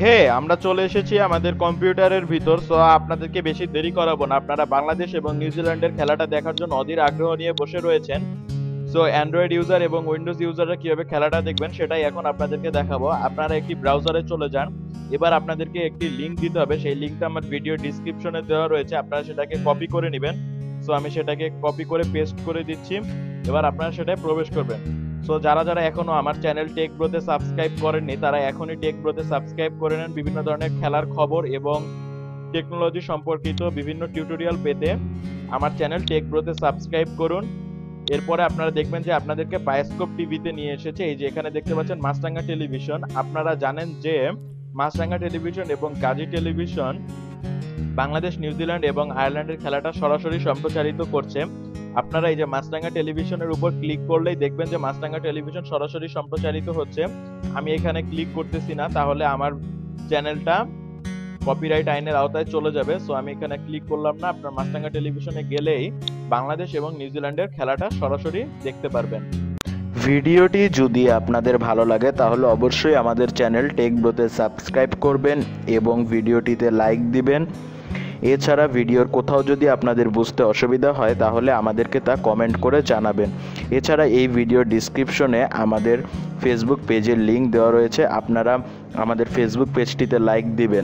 ওকে, আমরা চলে এসেছি আমাদের কম্পিউটারের ভিতর। সো আপনাদেরকে বেশি দেরি করাবো না। আপনারা বাংলাদেশ এবং নিউজিল্যান্ডের খেলাটা দেখার জন্য অধীর আগ্রহ নিয়ে বসে রয়েছেন। সো অ্যান্ড্রয়েড ইউজার এবং উইন্ডোজ ইউজাররা কিভাবে খেলাটা দেখবেন সেটাই এখন আপনাদেরকে দেখাবো। আপনারা একটি ব্রাউজারে চলে যান। এবার আপনাদেরকে একটি লিংক দিতে হবে, সেই লিংকটা আমার ভিডিও ডিসক্রিপশনে দেওয়া রয়েছে, আপনারা সেটাকে কপি করে নেবেন। সো আমি সেটাকে কপি করে পেস্ট করে দিচ্ছি। এবার আপনারা সেটায় প্রবেশ করবেন। সো যারা যারা এখনো আমার চ্যানেল টেক ব্রোতে সাবস্ক্রাইব করেননি তারা এখনই টেক ব্রোতে সাবস্ক্রাইব করে নেন বিভিন্ন ধরনের খেলার খবর এবং টেকনোলজি সম্পর্কিত বিভিন্ন টিউটোরিয়াল পেতে আমার চ্যানেল টেক ব্রোতে সাবস্ক্রাইব করুন। এরপরে আপনারা দেখবেন যে আপনাদেরকে বায়োস্কোপ টিভিতে নিয়ে এসেছে। এই যে এখানে দেখতে পাচ্ছেন মাছরাঙা টেলিভিশন। আপনারা জানেন যে মাছরাঙা টেলিভিশন এবং গাজী টেলিভিশন বাংলাদেশ, নিউজিল্যান্ড এবং আয়ারল্যান্ডের খেলাটা সরাসরি সম্প্রচারিত করছে। আপনারা এই যে মাছরাঙা টেলিভিশনের উপর ক্লিক করলেই দেখবেন যে মাছরাঙা টেলিভিশন সরাসরি সম্প্রচারিত হচ্ছে। আমি এখানে ক্লিক করতেছি না, তাহলে আমার চ্যানেলটা কপিরাইট আইনের আওতায় চলে যাবে। সো আমি এখানে ক্লিক করলাম না। আপনার মাছরাঙা টেলিভিশনে গেলেই বাংলাদেশ এবং নিউজিল্যান্ডের খেলাটা সরাসরি দেখতে পারবেন। ভিডিওটি যদি আপনাদের ভালো লাগে তাহলে অবশ্যই আমাদের চ্যানেল টেক ব্রোতে সাবস্ক্রাইব করবেন এবং ভিডিওটিতে লাইক দিবেন। এছাড়া ভিডিওর কোথাও যদি আপনাদের বুঝতে অসুবিধা হয় তাহলে আমাদেরকে তা কমেন্ট করে জানাবেন। এছাড়া এই ভিডিও ডিসক্রিপশনে আমাদের ফেসবুক পেজের লিংক দেওয়া রয়েছে, আপনারা আমাদের ফেসবুক পেজটিতে লাইক দিবেন।